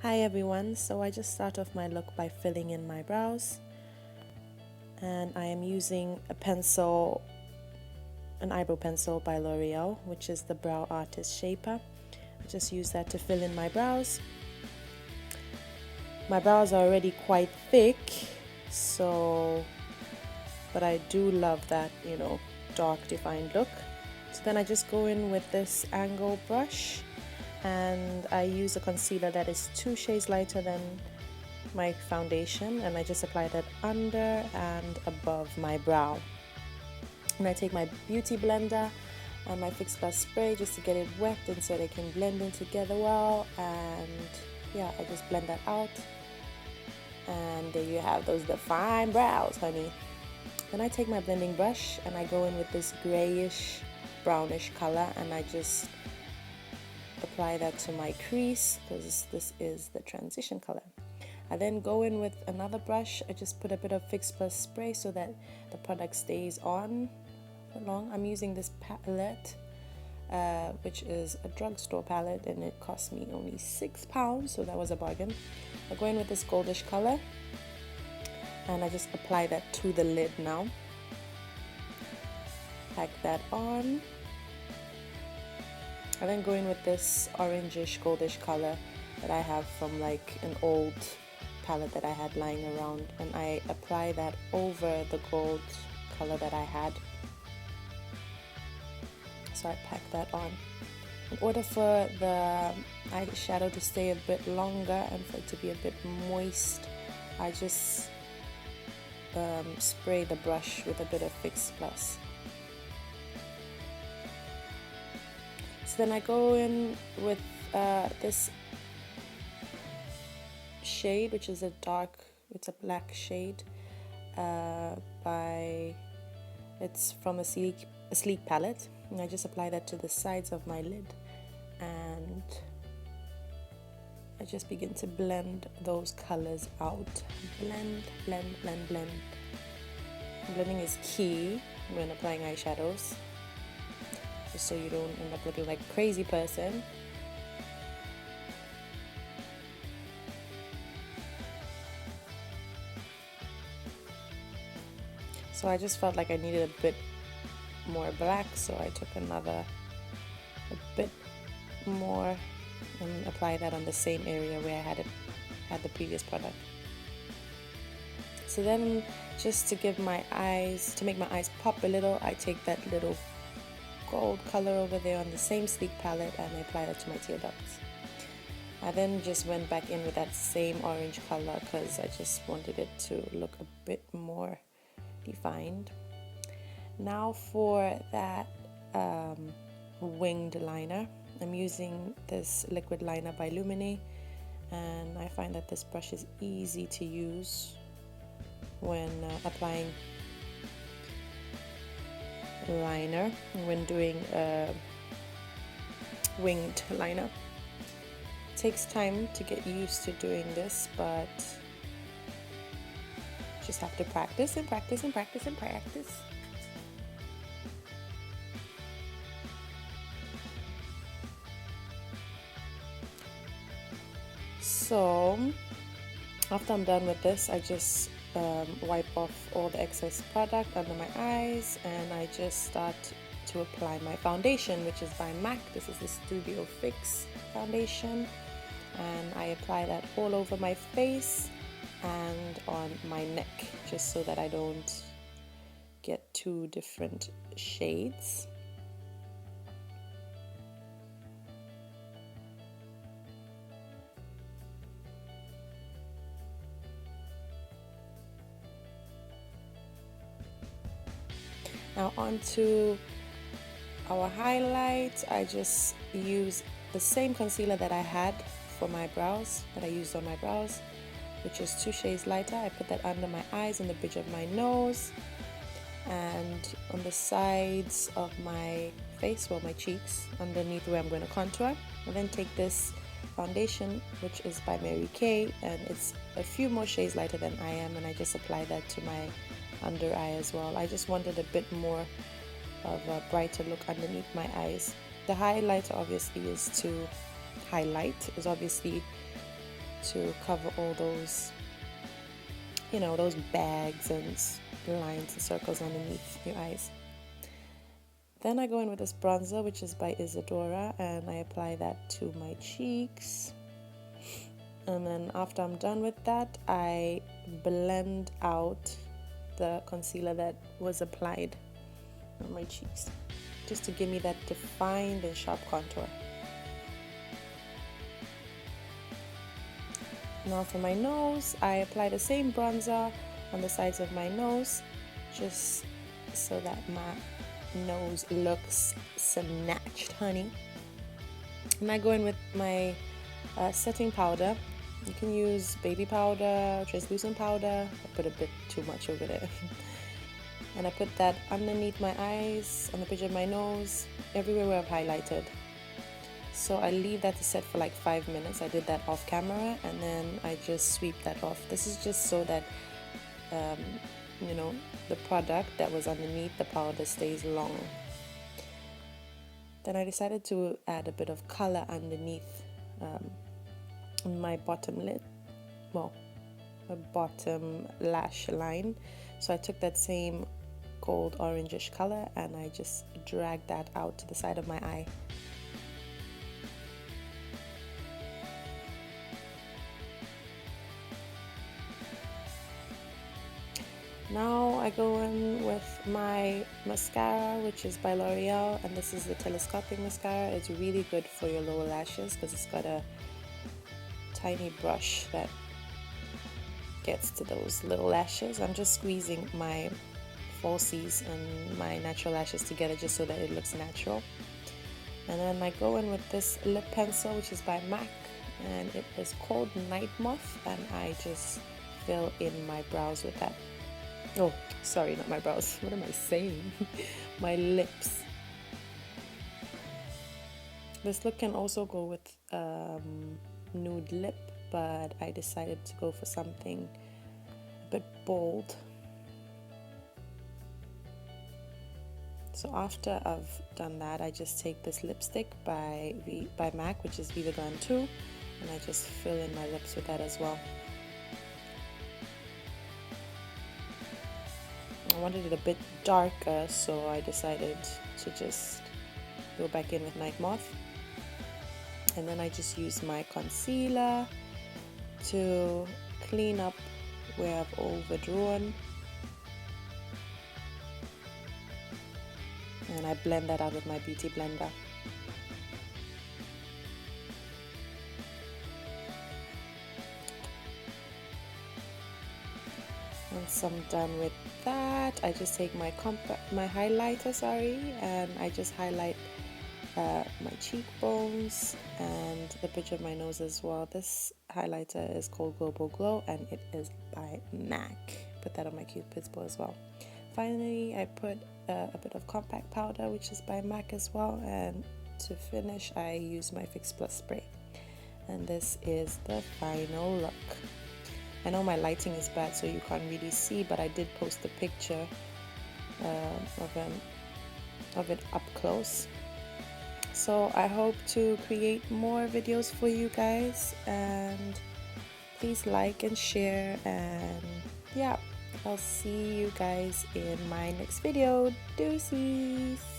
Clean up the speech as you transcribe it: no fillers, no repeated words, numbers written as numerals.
Hi everyone, so I just start off my look by filling in my brows, and I am using a pencil, an eyebrow pencil by L'Oreal, which is the Brow Artist Shaper. I just use that to fill in my brows. My brows are already quite thick, but I do love that, dark defined look. So then I just go in with this angle brush, and I use a concealer that is 2 shades lighter than my foundation, and I just apply that under and above my brow. And I take my beauty blender and my Fix Plus spray just to get it wet and so they can blend in together well, and yeah, I just blend that out, and there you have those defined brows, honey. Then I take my blending brush and I go in with this grayish brownish color, and I just apply that to my crease because this is the transition color. I then go in with another brush. I just put a bit of Fix Plus spray so that the product stays on for long. I'm using this palette, which is a drugstore palette, and it cost me only £6, so that was a bargain. I go in with this goldish color, and I just apply that to the lid now. Pack that on. I then go in with this orangish goldish color that I have from like an old palette that I had lying around, and I apply that over the gold color that I had. So I pack that on. In order for the eyeshadow to stay a bit longer and for it to be a bit moist, I just spray the brush with a bit of Fix Plus. So then I go in with this shade, which is it's a black shade it's from a sleek palette, and I just apply that to the sides of my lid, and I just begin to blend those colors out. Blend, blend, blend, blend. Blending is key when applying eyeshadows, just so you don't end up looking like a crazy person. So I just felt like I needed a bit more black, so I took a bit more and apply that on the same area where I had the previous product. So then, just to make my eyes pop a little, I take that little gold color over there on the same sleek palette and I apply that to my tear ducts. I then just went back in with that same orange color because I just wanted it to look a bit more defined. Now for that winged liner, I'm using this liquid liner by Lumene, and I find that this brush is easy to use when applying liner, when doing a winged liner. It takes time to get used to doing this, but just have to practice and practice and practice and practice. So after I'm done with this, I just wipe off all the excess product under my eyes, and I just start to apply my foundation, which is by MAC. This is the Studio Fix foundation, and I apply that all over my face and on my neck, just so that I don't get 2 different shades. Now onto our highlights. I just use the same concealer that I had for my brows, that I used on my brows, which is 2 shades lighter. I put that under my eyes and the bridge of my nose and on the sides of my face, well, my cheeks, underneath where I'm going to contour. And then take this foundation, which is by Mary Kay, and it's a few more shades lighter than I am, and I just apply that to my under eye as well. I just wanted a bit more of a brighter look underneath my eyes. The highlighter obviously is obviously to cover all those, you know, those bags and lines and circles underneath your eyes. Then I go in with this bronzer, which is by Isadora, and I apply that to my cheeks. And then after I'm done with that, I blend out the concealer that was applied on my cheeks, just to give me that defined and sharp contour. Now for my nose, I apply the same bronzer on the sides of my nose, just so that my nose looks snatched, honey. And I go in with my setting powder. You can use baby powder, translucent powder. I put a bit too much over there. And I put that underneath my eyes, on the bridge of my nose, everywhere where I've highlighted. So I leave that to set for like 5 minutes. I did that off camera, and then I just sweep that off. This is just so that you know, the product that was underneath the powder stays long. Then I decided to add a bit of color underneath my bottom lid, well, my bottom lash line. So I took that same gold orangish color and I just dragged that out to the side of my eye. Now I go in with my mascara, which is by Loreal, and this is the telescopic mascara. It's really good for your lower lashes because it's got a tiny brush that gets to those little lashes. I'm just squeezing my falsies and my natural lashes together just so that it looks natural. And then I go in with this lip pencil, which is by MAC, and it is called Nightmoth, and I just fill in my brows with that. Oh, sorry, not my brows. What am I saying? My lips. This look can also go with nude lip, but I decided to go for something a bit bold. So after I've done that, I just take this lipstick by MAC, which is Viva Glam 2, and I just fill in my lips with that as well. I wanted it a bit darker, so I decided to just go back in with Nightmoth. And then I just use my concealer to clean up where I've overdrawn. And I blend that out with my beauty blender. Once I'm done with that, I just take my highlighter, and I just highlight my cheekbones and the bridge of my nose as well. This highlighter is called Global Glow, and it is by MAC. Put that on my Cupid's bow as well. Finally, I put a bit of compact powder, which is by MAC as well, and to finish I use my Fix Plus spray. And this is the final look. I know my lighting is bad, so you can't really see, but I did post a picture of it up close. So I hope to create more videos for you guys, and please like and share, and yeah, I'll see you guys in my next video. Deuces!